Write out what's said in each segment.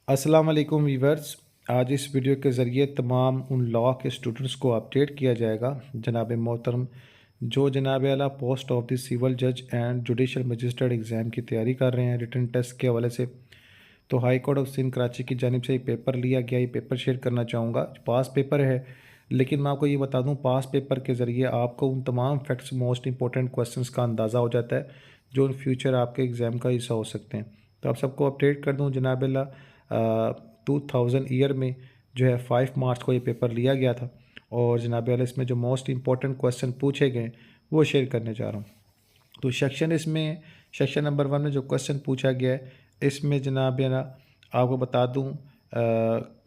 अस्सलाम वालेकुम वीवर्स। आज इस वीडियो के ज़रिए तमाम उन लॉ के स्टूडेंट्स को अपडेट किया जाएगा जनाब मोहतरम जो जनाब आला पोस्ट ऑफ द सिविल जज एंड जुडिशल मजिस्ट्रेट एग्ज़ाम की तैयारी कर रहे हैं रिटन टेस्ट के हवाले से। तो high court of Sindh Karachi की जानिब से एक पेपर लिया गया, ये पेपर शेयर करना चाहूँगा। पास पेपर है, लेकिन मैं आपको ये बता दूँ पास पेपर के ज़रिए आपको उन तमाम फैक्ट्स मोस्ट इंपॉर्टेंट क्वेश्चंस का अंदाज़ा हो जाता है जो इन फ्यूचर आपके एग्ज़ाम का हिस्सा हो सकते हैं। तो आप सबको अपडेट कर दूँ जनाब 2000 ईयर में जो है 5 मार्च को ये पेपर लिया गया था और जनाब वाला इसमें जो मोस्ट इंपॉर्टेंट क्वेश्चन पूछे गए वो शेयर करने जा रहा हूँ। तो सेक्शन नंबर 1 में जो क्वेश्चन पूछा गया है इसमें जनाब ना आपको बता दूँ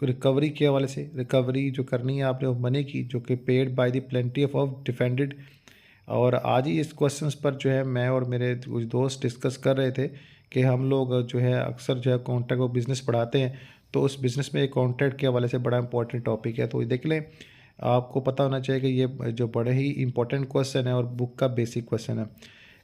रिकवरी के हवाले से। रिकवरी जो करनी है आपने मनी की जो कि paid by the plenty of defended. और आज ही इस क्वेश्चंस पर जो है मैं और मेरे कुछ दोस्त डिस्कस कर रहे थे कि हम लोग जो है अक्सर जो है कॉन्ट्रैक्ट वो बिज़नेस पढ़ाते हैं, तो उस बिज़नेस में एक कॉन्ट्रैक्ट के हवाले से बड़ा इंपॉर्टेंट टॉपिक है। तो ये देख लें, आपको पता होना चाहिए कि ये जो बड़े ही इंपॉर्टेंट क्वेश्चन है और बुक का बेसिक क्वेश्चन है।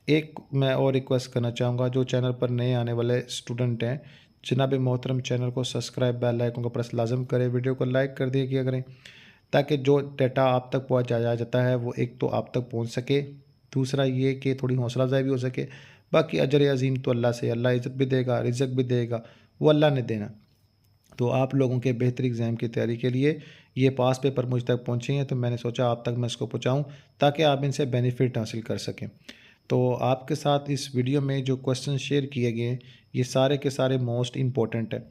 एक मैं और रिक्वेस्ट करना चाहूँगा, जो चैनल पर नए आने वाले स्टूडेंट हैं जनाब मोहतरम चैनल को सब्सक्राइब बेल आइकन को प्रेस लाजम करें, वीडियो को लाइक कर दिया किया करें ताकि जो डाटा आप तक पहुँचाया जाता है वो एक तो आप तक पहुँच सके, दूसरा ये कि थोड़ी हौसला अफजाई भी हो सके। बाकी अजर अज़ीम तो अल्लाह से, अल्लाह इज़्ज़त भी देगा, रिज़्क भी देगा, वो अल्लाह ने देना। तो आप लोगों के बेहतर एग्ज़ाम की तैयारी के लिए ये पास पेपर मुझ तक पहुँचे हैं, तो मैंने सोचा आप तक मैं इसको पहुँचाऊँ ताकि आप इनसे बेनिफिट हासिल कर सकें। तो आपके साथ इस वीडियो में जो क्वेश्चन शेयर किए गए हैं ये सारे के सारे मोस्ट इंपॉर्टेंट है।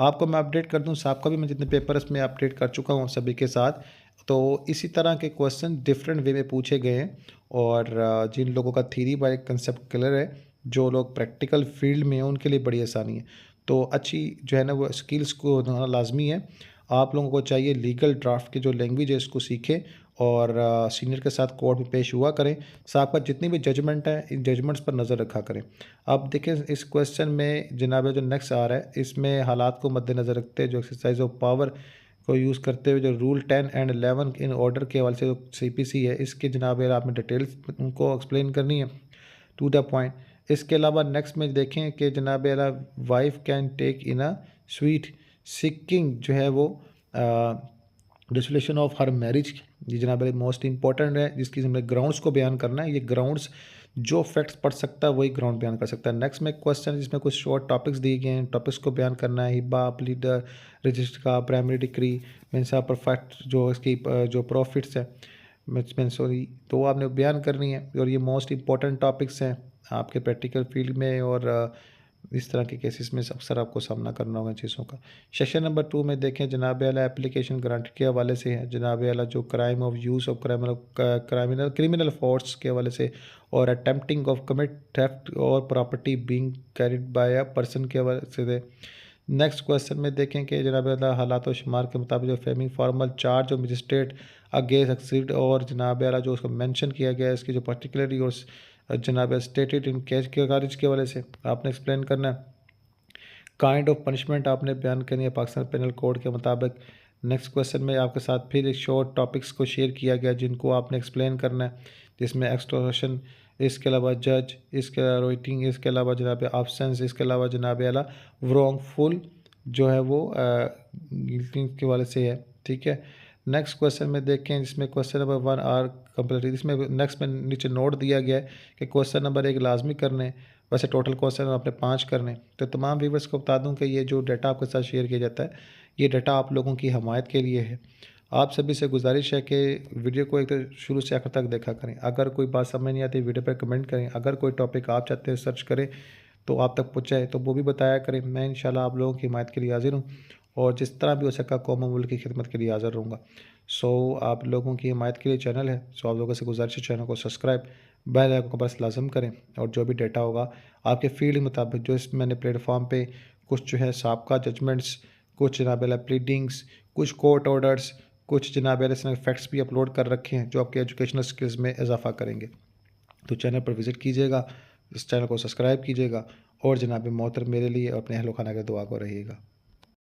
आपको मैं अपडेट कर दूं, सबका भी मैं जितने पेपर इसमें अपडेट कर चुका हूं सभी के साथ। तो इसी तरह के क्वेश्चन डिफरेंट वे में पूछे गए हैं और जिन लोगों का थ्योरी बाय कंसेप्ट क्लियर है, जो लोग प्रैक्टिकल फील्ड में हैं उनके लिए बड़ी आसानी है। तो अच्छी जो है ना वो स्किल्स को होना लाजमी है। आप लोगों को चाहिए लीगल ड्राफ्ट की जो लैंग्वेज है इसको सीखें और सीनियर के साथ कोर्ट में पेश हुआ करें। साथ पर जितनी भी जजमेंट है इन जजमेंट्स पर नज़र रखा करें। अब देखें इस क्वेश्चन में जनाब जो नेक्स्ट आ रहा है इसमें हालात को मद्देनज़र रखते हैं जो एक्सरसाइज ऑफ पावर को यूज़ करते हुए जो रूल 10 एंड 11 इन ऑर्डर के हवाले से जो CPC है इसके जनाब आपने डिटेल्स उनको एक्सप्लेन करनी है टू द पॉइंट। इसके अलावा नेक्स्ट में देखें कि जनाब wife can take in a sweet seeking जो है वो डिसोल्यूशन ऑफ हर मैरिज, ये जनाब मोस्ट इंपॉर्टेंट है जिसकी हमने ग्राउंड्स को बयान करना है। ये ग्राउंड्स जो फैक्ट्स पढ़ सकता है वही ग्राउंड बयान कर सकता है। नेक्स्ट में क्वेश्चन जिसमें कुछ शॉर्ट टॉपिक्स दिए गए हैं, टॉपिक्स को बयान करना है। हिब्बा लीडर रजिस्टर का प्राइमरी डिग्री मीन्स परफेक्ट जो इसकी जो प्रॉफिट्स है मीन्स सॉरी, तो वो आपने बयान करनी है। और ये मोस्ट इंपॉर्टेंट टॉपिक्स हैं आपके प्रैक्टिकल फील्ड में और इस तरह के केसेस में अक्सर आपको सामना करना होगा इन चीज़ों का। सेक्शन नंबर 2 में देखें जनाब आला एप्लीकेशन गारंटी के हवाले से है। जनाब आला जो crime of use of criminal force के हवाले से और अटेम्प्टिंग ऑफ कमिट थेफ्ट और property being carried by a person के हवाले से। नेक्स्ट क्वेश्चन में देखें कि जनाब आला हालात व शुमार के मुताबिक जो framing formal charge of magistrate against exceed और जनाब आला जो उसको मेंशन किया गया है इसकी जो पर्टिकुलरली और जनाब स्टेटेड इन कैश के खारिज के हवाले से आपने एक्सप्लेन करना है। काइंड ऑफ पनिशमेंट आपने बयान करनी है पाकिस्तान पेनल कोड के मुताबिक। नेक्स्ट क्वेश्चन में आपके साथ फिर एक शॉर्ट टॉपिक्स को शेयर किया गया जिनको आपने एक्सप्लेन करना है, जिसमें एक्सटोर्शन, इसके अलावा जज, इसके अलावा राइटिंग, इसके अलावा जनाब ऑप्शंस, इसके अलावा जनाब आला वrongful जो है वो गिल्टी के वाले से है। ठीक है। नेक्स्ट क्वेश्चन में देखें जिसमें क्वेश्चन नंबर 1 आर कंप्लीट, इसमें नेक्स्ट में नीचे नोट दिया गया है कि क्वेश्चन नंबर 1 लाजमी करने, वैसे टोटल क्वेश्चन आपने 5 करने। तो तमाम व्यूवर्स को बता दूं कि ये जो डाटा आपके साथ शेयर किया जाता है ये डाटा आप लोगों की हमायत के लिए है। आप सभी से गुजारिश है कि वीडियो को एक तो शुरू से आखिर तक देखा करें। अगर कोई बात समझ नहीं आती वीडियो पर कमेंट करें। अगर कोई टॉपिक आप चाहते हैं सर्च करें तो आप तक पहुँचाए तो वो भी बताया करें। मैं इंशाल्लाह आप लोगों की हिमायत के लिए हाजिर हूँ और जिस तरह भी हो सका कौम और मुल्क की खिदमत के लिए हाजिर रहूँगा। सो आप लोगों की हिमायत के लिए चैनल है, सो आप लोगों से गुजारिश है चैनल को सब्सक्राइब बेल आइकन को बस लाजम करें और जो भी डेटा होगा आपके फील्ड के मुताबिक जो इस मैंने प्लेटफॉर्म पे कुछ जो है साबका जजमेंट्स, कुछ जनाब वाला प्लीडिंग्स, कुछ कोर्ट ऑर्डर्स, कुछ जनाब वाले फैक्ट्स भी अपलोड कर रखे हैं जो आपके एजुकेशनल स्किल्स में इजाफा करेंगे। तो चैनल पर विज़िट कीजिएगा, इस चैनल को सब्सक्राइब कीजिएगा और जनाब मोहतरम मेरे लिए और अपने अहल खाना के दुआ को रहिएगा।